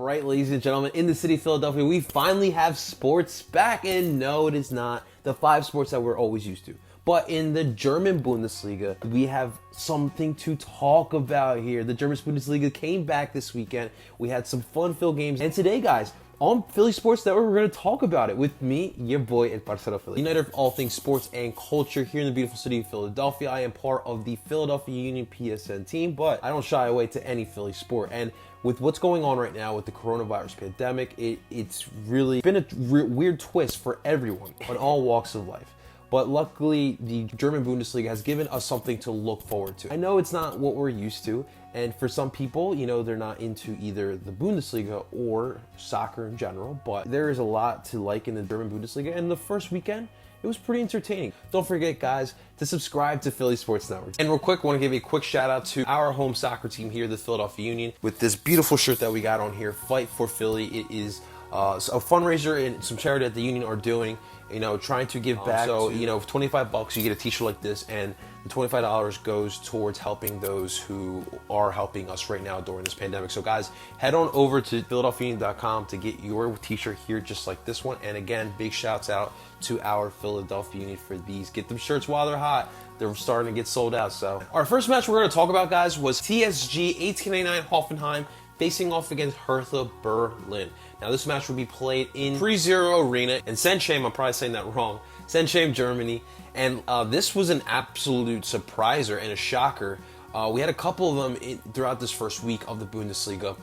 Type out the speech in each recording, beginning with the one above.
right, ladies and gentlemen, in the city of Philadelphia, we finally have sports back. And no, it is not the 5 sports that we're always used to. But in the German Bundesliga, we have something to talk about here. The German Bundesliga came back this weekend. We had some fun-filled games. And today, guys, on Philly Sports Network, we're going to talk about it with me, your boy, El Parcero Philly. Uniter of all things sports and culture here in the beautiful city of Philadelphia. I am part of the Philadelphia Union PSN team, but I don't shy away to any Philly sport. And with what's going on right now with the coronavirus pandemic, it's really been a weird twist for everyone on all walks of life. But luckily, the German Bundesliga has given us something to look forward to. I know it's not what we're used to, and for some people, you know, they're not into either the Bundesliga or soccer in general, but there is a lot to like in the German Bundesliga, and the first weekend, it was pretty entertaining. Don't forget, guys, to subscribe to Philly Sports Network. And real quick, I want to give a quick shout out to our home soccer team here, the Philadelphia Union, with this beautiful shirt that we got on here, Fight for Philly. It is a fundraiser and some charity that the Union are doing, you know, trying to give back. So, you know, for $25, you get a t-shirt like this, and the $25 goes towards helping those who are helping us right now during this pandemic. So, guys, head on over to PhiladelphiaUnion.com to get your t-shirt here just like this one. And again, big shouts out to our Philadelphia Union for these. Get them shirts while they're hot. They're starting to get sold out. So, our first match we're going to talk about, guys, was TSG 1899 Hoffenheim facing off against Hertha Berlin. Now, this match will be played in PreZero Arena in Sensheim. I'm probably saying that wrong. Sensheim, Germany. And this was an absolute surpriser and a shocker. We had a couple of them throughout this first week of the Bundesliga.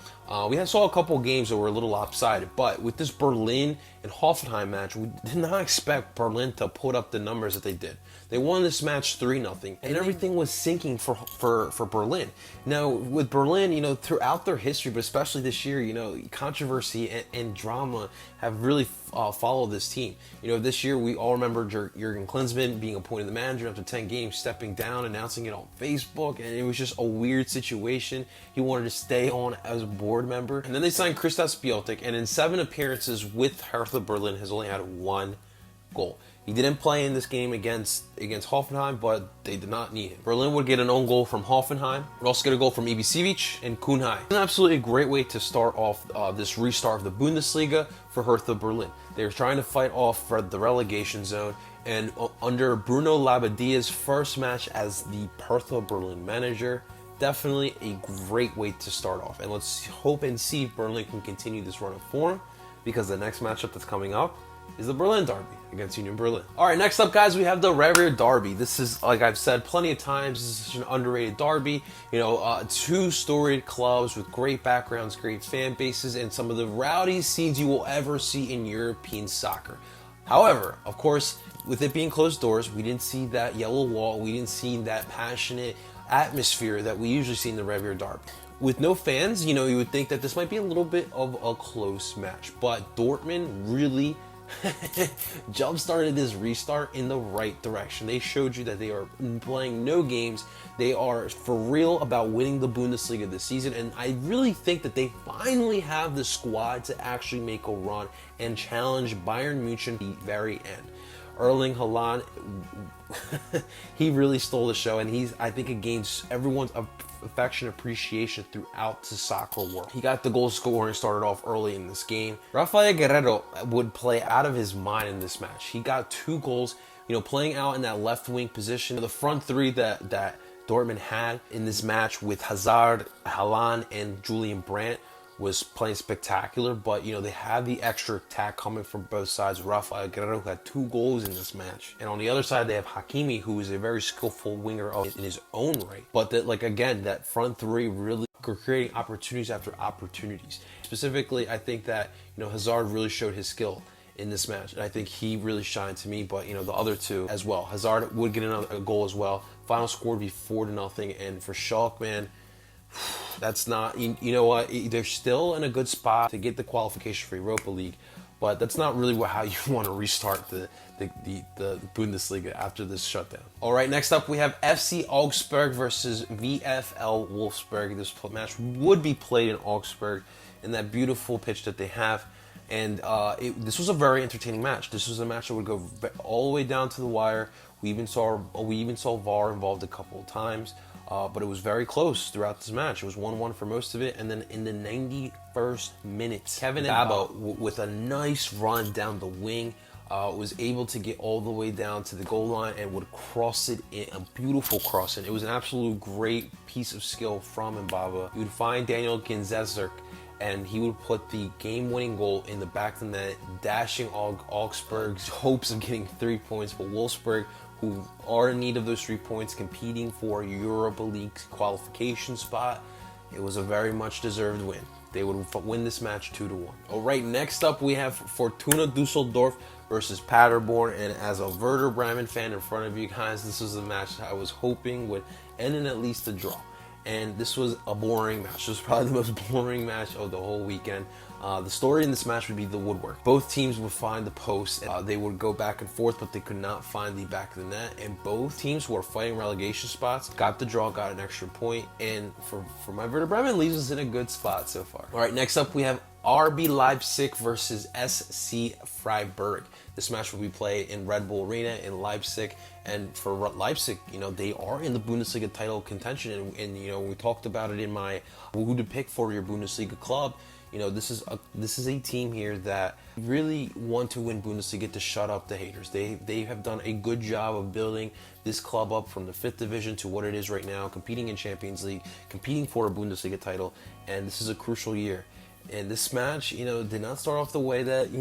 We saw a couple of games that were a little lopsided, but with this Berlin and Hoffenheim match, we did not expect Berlin to put up the numbers that they did. They won this match 3-0, and everything was sinking for Berlin. Now, with Berlin, you know, throughout their history, but especially this year, you know, controversy and drama have really followed this team. You know, this year we all remember Jurgen Klinsmann being appointed the manager after 10 games, stepping down, announcing it on Facebook, and it was just a weird situation. He wanted to stay on as a board member. And then they signed Christoph Piatek, and in 7 appearances with Hertha Berlin has only had 1 goal. He didn't play in this game against Hoffenheim, but they did not need him. Berlin would get an own goal from Hoffenheim. Would also get a goal from Ibisevic and Kunhai. It's absolutely a great way to start off this restart of the Bundesliga for Hertha Berlin. They were trying to fight off for the relegation zone, and under Bruno Labbadia's first match as the Hertha Berlin manager, definitely a great way to start off. And let's hope and see if Berlin can continue this run of form, because the next matchup that's coming up is the Berlin Derby against Union Berlin. All right, next up, guys, we have the Revier Derby. This is, like I've said plenty of times, this is an underrated derby. You know, 2 storied clubs with great backgrounds, great fan bases, and some of the rowdiest scenes you will ever see in European soccer. However, of course, with it being closed doors, we didn't see that yellow wall. We didn't see that passionate atmosphere that we usually see in the Revier Derby. With no fans, you know, you would think that this might be a little bit of a close match, but Dortmund really jump-started this restart in the right direction. They showed you that they are playing no games. They are for real about winning the Bundesliga this season, and I really think that they finally have the squad to actually make a run and challenge Bayern Munich at the very end. Erling Haaland, he really stole the show, and I think it gains everyone's affection, appreciation throughout the soccer world. He got the goal scoring started off early in this game. Rafael Guerreiro would play out of his mind in this match. He got 2 goals, you know, playing out in that left wing position. The front 3 that Dortmund had in this match with Hazard, Haaland, and Julian Brandt was playing spectacular, but you know, they had the extra attack coming from both sides. Rafael Guerreiro had 2 goals in this match, and on the other side they have Hakimi, who is a very skillful winger in his own right. But that, like, again, that front 3 really were creating opportunities after opportunities. Specifically, I think that, you know, Hazard really showed his skill in this match, and I think he really shined to me. But you know, the other 2 as well. Hazard would get a goal as well. Final score would be 4-0, and for Schalke, man, that's not, you know what, they're still in a good spot to get the qualification for Europa League, but that's not really how you want to restart the Bundesliga after this shutdown. All right, next up we have FC Augsburg versus VfL Wolfsburg. This match would be played in Augsburg in that beautiful pitch that they have, and this was a very entertaining match. This was a match that would go all the way down to the wire. We even saw VAR involved a couple of times. but it was very close throughout this match. It was 1-1 for most of it, and then in the 91st minute, Kevin Baba, with a nice run down the wing, was able to get all the way down to the goal line and would cross it in a beautiful cross. And it was an absolute great piece of skill from Mbaba. You would find Daniel Ginzezek, and he would put the game-winning goal in the back of the net, dashing Augsburg's hopes of getting 3 points. But Wolfsburg, who are in need of those 3 points, competing for Europa League qualification spot, it was a very much deserved win. They would win this match 2-1. All right, next up we have Fortuna Dusseldorf versus Paderborn. And as a Werder Bremen fan in front of you guys, this was a match I was hoping would end in at least a draw. And this was a boring match. This was probably the most boring match of the whole weekend. The story in this match would be the woodwork. Both teams would find the post. They would go back and forth, but they could not find the back of the net. And both teams who are fighting relegation spots got the draw, got an extra point. And for my Werder Bremen, leaves us in a good spot so far. All right, next up we have RB Leipzig versus SC Freiburg. This match will be played in Red Bull Arena in Leipzig. And for Leipzig, they are in the Bundesliga title contention. And we talked about it in my who to pick for your Bundesliga club. This is a team here that really want to win Bundesliga to shut up the haters. They have done a good job of building this club up from the 5th division to what it is right now, competing in Champions League, competing for a Bundesliga title, and this is a crucial year. And this match, did not start off the way that,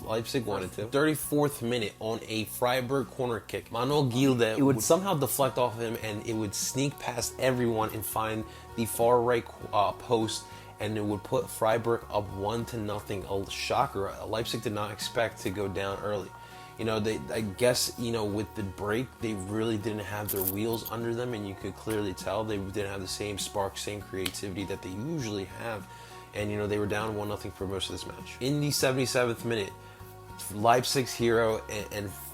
Leipzig wanted to. 34th minute on a Freiburg corner kick. Manuel Gilde, it would somehow deflect off him, and it would sneak past everyone and find the far right post, and it would put Freiburg up 1-0. A shocker. Leipzig did not expect to go down early. I guess, with the break, they really didn't have their wheels under them, and you could clearly tell they didn't have the same spark, same creativity that they usually have. And, they were down 1-0 for most of this match. In the 77th minute, Leipzig's hero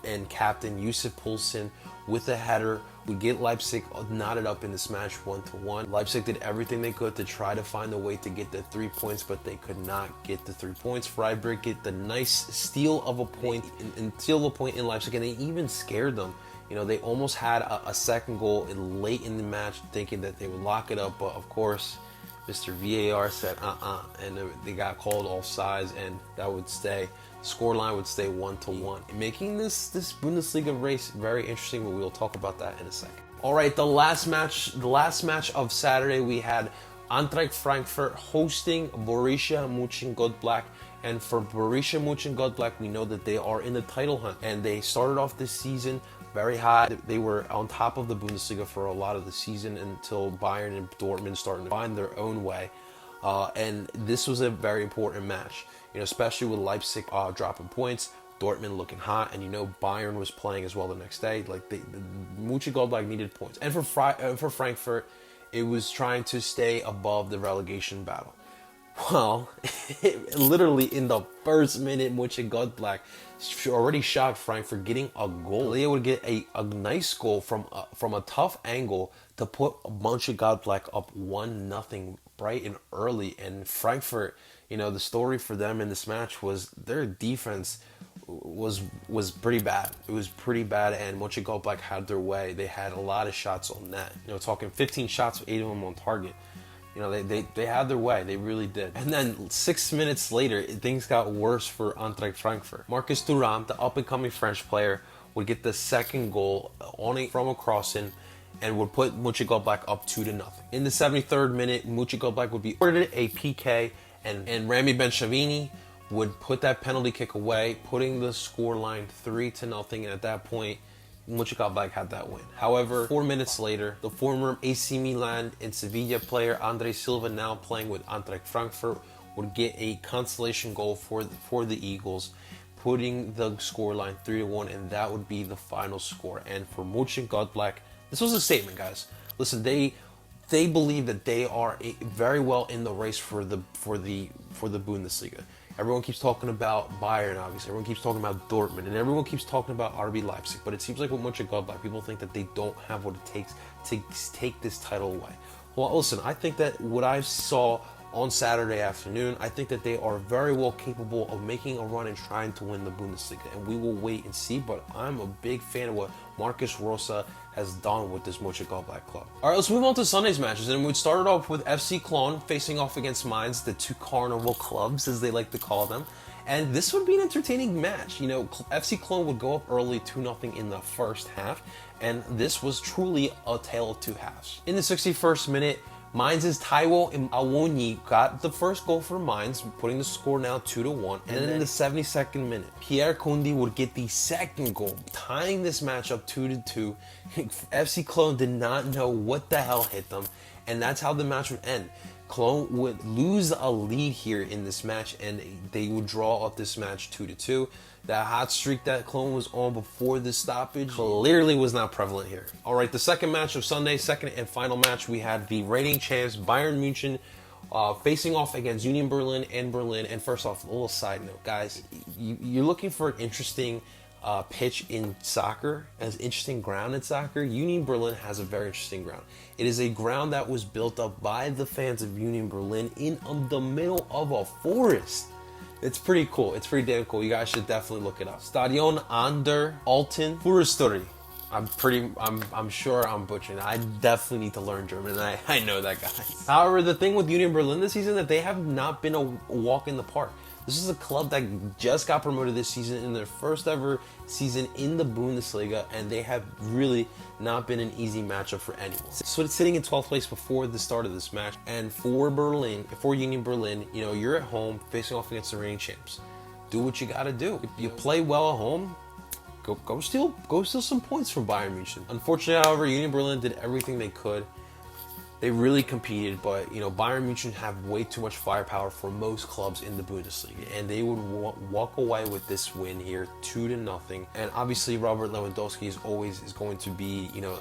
and captain Yusuf Poulsen with a header would get Leipzig knotted up in this match 1-1. Leipzig did everything they could to try to find a way to get the 3 points, but they could not get the 3 points. Freiburg get the nice steal of a point in Leipzig, and they even scared them. They almost had a second goal late in the match, thinking that they would lock it up, but of course, Mr. VAR said and they got called offsides, and that would stay. Scoreline would stay 1-1, making this Bundesliga race very interesting. But we'll talk about that in a second. All right, the last match of Saturday, we had Eintracht Frankfurt hosting Borussia Mönchengladbach. And for Borussia Mönchengladbach, we know that they are in the title hunt, and they started off this season very high. They were on top of the Bundesliga for a lot of the season until Bayern and Dortmund started to find their own way. And this was a very important match, especially with Leipzig dropping points, Dortmund looking hot, and Bayern was playing as well the next day. Like the Mönchengladbach needed points, and for Frankfurt, it was trying to stay above the relegation battle. Well, literally in the first minute, Mönchengladbach already shocked Frankfurt, getting a goal. They would get a nice goal from a tough angle to put Mönchengladbach up 1-0 bright and early. And Frankfurt, the story for them in this match was their defense was pretty bad. It was pretty bad, and Mönchengladbach had their way. They had a lot of shots on net. Talking 15 shots, 8 of them on target. They had their way. They really did. And then 6 minutes later, things got worse for Eintracht Frankfurt. Marcus Thuram, the up-and-coming French player, would get the second goal from a crossing and would put Mönchengladbach up 2-0. In the 73rd minute, Mönchengladbach would be ordered a PK, and Rami Benchammini would put that penalty kick away, putting the scoreline 3-0. And at that point, Mönchengladbach had that win. However, 4 minutes later, the former AC Milan and Sevilla player Andre Silva, now playing with Eintracht Frankfurt, would get a consolation goal for the Eagles, putting the scoreline 3-1, and that would be the final score. And for Mönchengladbach, this was a statement, guys. Listen, they believe that they are very well in the race for the Bundesliga. Everyone keeps talking about Bayern, obviously. Everyone keeps talking about Dortmund, and everyone keeps talking about RB Leipzig. But it seems like with Mönchengladbach, people think that they don't have what it takes to take this title away. Well, listen, I think that what I saw on Saturday afternoon. I think that they are very well capable of making a run and trying to win the Bundesliga, and we will wait and see, but I'm a big fan of what Marcus Rosa has done with this Mönchengladbach club. All right, let's move on to Sunday's matches, and we started off with FC Cologne facing off against Mainz, the two carnival clubs, as they like to call them. And this would be an entertaining match. You know, FC Cologne would go up early 2-0 in the first half, and this was truly a tale of two halves. In the 61st minute, Mainz's Taiwo Awoniyi got the first goal for Mainz, putting the score now 2-1. And then in the 72nd minute, Pierre Kondi would get the second goal, tying this match up 2-2. FC Cologne did not know what the hell hit them, and that's how the match would end. Cologne would lose a lead here in this match, and they would draw up this match 2-2. That hot streak that Cologne was on before this stoppage clearly was not prevalent here. All right, the second match of Sunday, second and final match, we had the reigning champs Bayern Munich facing off against Union Berlin and Berlin. And first off, a little side note, guys, you're looking for an interesting pitch in soccer, as interesting ground in soccer. Union Berlin has a very interesting ground. It is a ground that was built up by the fans of Union Berlin in the middle of a forest. It's pretty cool. It's pretty damn cool. You guys should definitely look it up. Stadion an der Alten Forsterei. I'm sure I'm butchering it. I definitely need to learn German, and I know that, guys. However, the thing with Union Berlin this season, that they have not been a walk in the park. This is a club that just got promoted this season in their first ever season in the Bundesliga, and they have really not been an easy matchup for anyone. So it's sitting in 12th place before the start of this match, and for Union Berlin, you know, you're at home facing off against the reigning champs. Do what you gotta do. If you play well at home, go steal some points from Bayern Munich. Unfortunately, however, Union Berlin did everything they could. They really competed, but you know, Bayern Munich have way too much firepower for most clubs in the Bundesliga, and they would walk away with this win here, 2-0. And obviously, Robert Lewandowski is going to be, you know,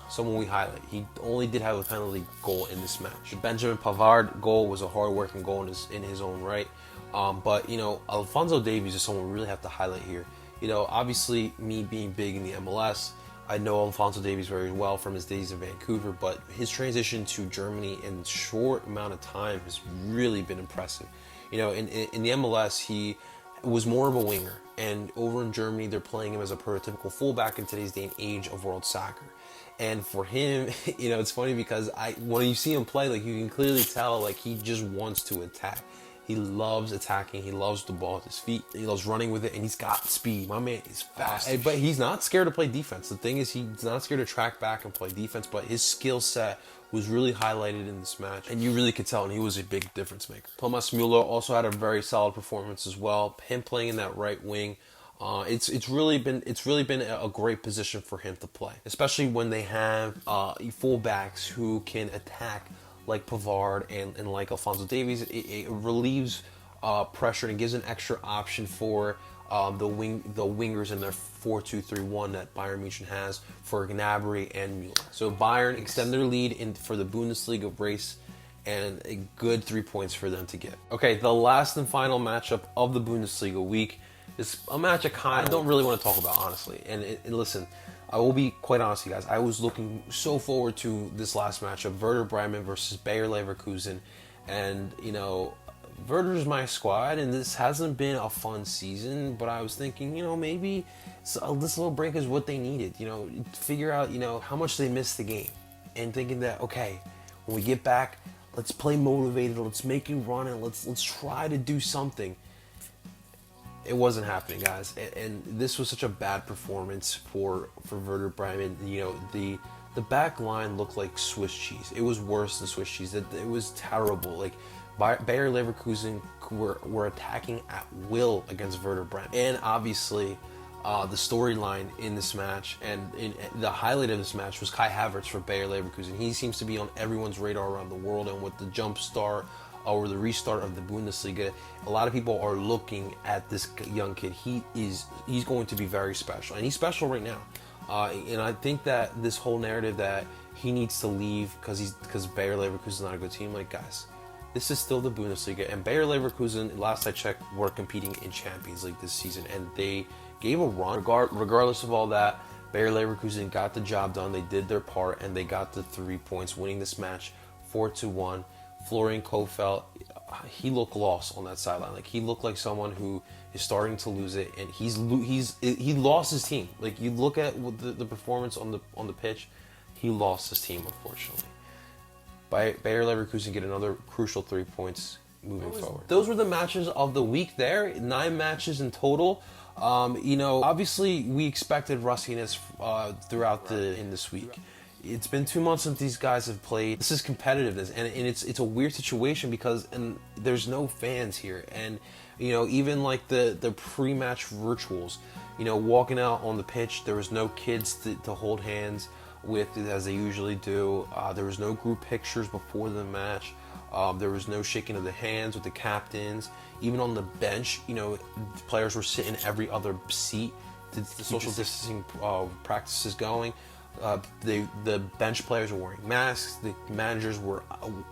someone we highlight. He only did have a penalty goal in this match. The Benjamin Pavard goal was a hard-working goal in his own right, but you know, Alphonso Davies is someone we really have to highlight here. You know, obviously, me being big in the MLS, I know Alphonso Davies very well from his days in Vancouver, but his transition to Germany in a short amount of time has really been impressive. You know, in the MLS, he was more of a winger, and over in Germany, they're playing him as a prototypical fullback in today's day and age of world soccer. And for him, you know, it's funny because when you see him play, like, you can clearly tell, like, he just wants to attack. He loves attacking. He loves the ball at his feet. He loves running with it, and he's got speed. My man is fast. But he's not scared to play defense. The thing is, he's not scared to track back and play defense, but his skill set was really highlighted in this match, and you really could tell, and he was a big difference maker. Thomas Müller also had a very solid performance as well. Him playing in that right wing, it's really been a great position for him to play, especially when they have fullbacks who can attack, like Pavard and like Alphonso Davies. It relieves pressure and gives an extra option for the wingers in their 4-2-3-1 that Bayern Munich has for Gnabry and Müller. So Bayern extend their lead for the Bundesliga race, and a good 3 points for them to get. Okay, the last and final matchup of the Bundesliga week is a match I don't really want to talk about, honestly. And listen, I will be quite honest with you guys. I was looking so forward to this last matchup, Werder Bremen versus Bayer Leverkusen. And, you know, Werder's my squad, and this hasn't been a fun season, but I was thinking, you know, maybe this little break is what they needed. You know, figure out, you know, how much they missed the game. And thinking that, okay, when we get back, let's play motivated, let's make it run, and let's try to do something. It wasn't happening, guys, and this was such a bad performance for Werder Bremen. You know, the back line looked like Swiss cheese. It was worse than Swiss cheese. It was terrible. Like, Bayer Leverkusen were attacking at will against Werder Bremen, and obviously, the storyline in this match and the highlight of this match was Kai Havertz for Bayer Leverkusen. He seems to be on everyone's radar around the world, and with the jump start or the restart of the Bundesliga, a lot of people are looking at this young kid. He's going to be very special, and he's special right now. And I think that this whole narrative that he needs to leave because Bayer Leverkusen is not a good team, like, guys, this is still the Bundesliga, and Bayer Leverkusen, last I checked, were competing in Champions League this season, and they gave a run. Regardless of all that, Bayer Leverkusen got the job done. They did their part, and they got the 3 points, winning this match 4-1. Florian Kohfeldt, he looked lost on that sideline. Like, he looked like someone who is starting to lose it, and he lost his team. Like, you look at the performance on the pitch, he lost his team, unfortunately. Bayer Leverkusen get another crucial 3 points moving forward. Those were the matches of the week there. 9 matches in total. Obviously we expected rustiness throughout in this week. It's been 2 months since these guys have played. This is competitiveness, and it's a weird situation because there's no fans here, and even like the pre-match rituals, walking out on the pitch, there was no kids to hold hands with as they usually do. There was no group pictures before the match. There was no shaking of the hands with the captains. Even on the bench, players were sitting every other seat to the social distancing practices going. The bench players were wearing masks. The managers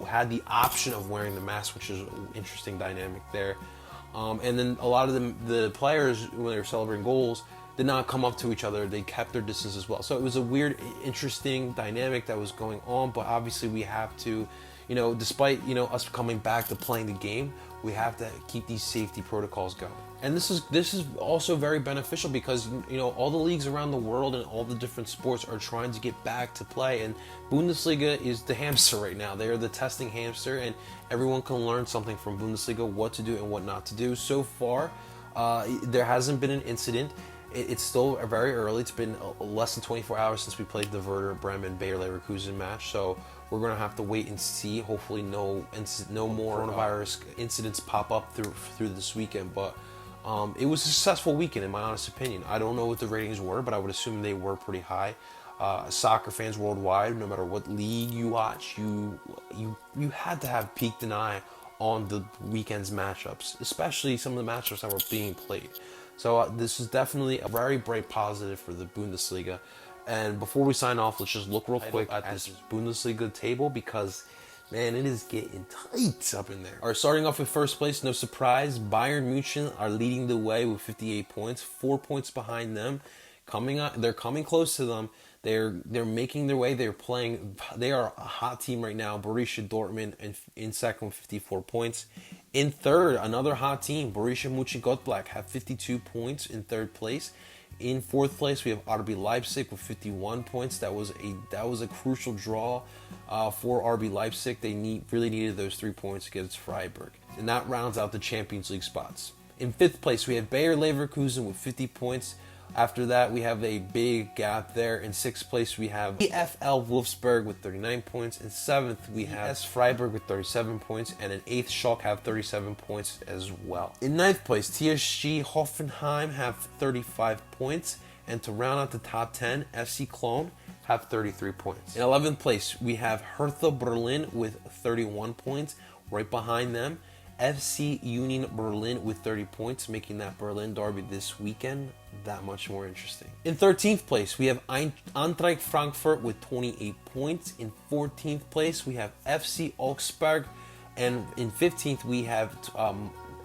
had the option of wearing the mask, which is an interesting dynamic there. And then a lot of the players, when they were celebrating goals, did not come up to each other. They kept their distance as well. So it was a weird, interesting dynamic that was going on. But obviously we have to, despite us coming back to playing the game, we have to keep these safety protocols going. And this is also very beneficial because all the leagues around the world and all the different sports are trying to get back to play, and Bundesliga is the hamster right now. They are the testing hamster, and everyone can learn something from Bundesliga, what to do and what not to do. So far, there hasn't been an incident. It's still very early. It's been less than 24 hours since we played the Werder Bremen Bayer Leverkusen match, so we're going to have to wait and see. Hopefully no more coronavirus incidents pop up through this weekend, but it was a successful weekend in my honest opinion. I don't know what the ratings were, but I would assume they were pretty high. Soccer fans worldwide, no matter what league you watch, you had to have peeked an eye on the weekend's matchups, especially some of the matchups that were being played. So this is definitely a very bright positive for the Bundesliga. And before we sign off, let's just look real quick at this Bundesliga table because, man, it is getting tight up in there. All right, starting off with first place, no surprise, Bayern Munich are leading the way with 58 points, 4 points behind them. They're coming close to them. They're making their way. They are a hot team right now. Borussia Dortmund in second with 54 points. In third, another hot team, Borussia Mönchengladbach have 52 points in third place. In fourth place, we have RB Leipzig with 51 points. That was a crucial draw for RB Leipzig. They really needed those 3 points against Freiburg, and that rounds out the Champions League spots. In fifth place, we have Bayer Leverkusen with 50 points. After that, we have a big gap there. In sixth place, we have VfL Wolfsburg with 39 points. In seventh, we have S Freiburg with 37 points. And in eighth, Schalke have 37 points as well. In ninth place, TSG Hoffenheim have 35 points. And to round out the top 10, FC Cologne have 33 points. In 11th place, we have Hertha Berlin with 31 points. Right behind them, FC Union Berlin with 30 points, making that Berlin derby this weekend that much more interesting. In 13th place, we have Eintracht Frankfurt with 28 points. In 14th place, we have FC Augsburg. And in 15th, we have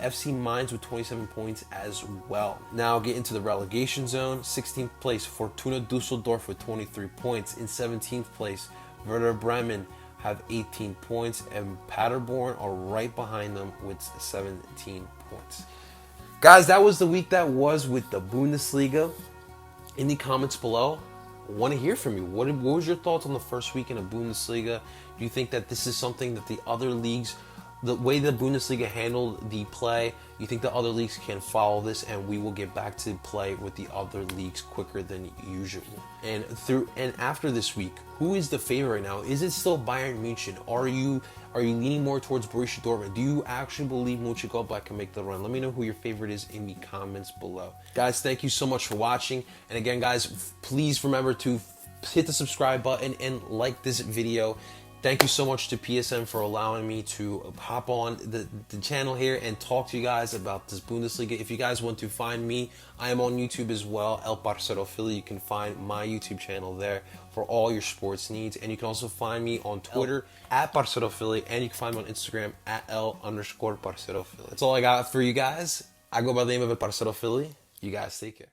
FC Mainz with 27 points as well. Now get into the relegation zone. 16th place, Fortuna Dusseldorf with 23 points. In 17th place, Werder Bremen have 18 points, and Paderborn are right behind them with 17 points. Guys, that was the week that was with the Bundesliga. In the comments below, I want to hear from you. What was your thoughts on the first weekend of Bundesliga? Do you think that this is something that the other leagues, the way the Bundesliga handled the play, you think the other leagues can follow this and we will get back to play with the other leagues quicker than usual? And after this week, who is the favorite right now? Is it still Bayern Munich? Are you leaning more towards Borussia Dortmund? Do you actually believe Mönchengladbach can make the run? Let me know who your favorite is in the comments below. Guys, thank you so much for watching. And again, guys, please remember to hit the subscribe button and like this video. Thank you so much to PSN for allowing me to hop on the channel here and talk to you guys about this Bundesliga. If you guys want to find me, I am on YouTube as well, El Parcero Philly. You can find my YouTube channel there for all your sports needs. And you can also find me on Twitter at Parcero Philly, and you can find me on Instagram at L_Parcero Philly. That's all I got for you guys. I go by the name of El Parcero Philly. You guys take care.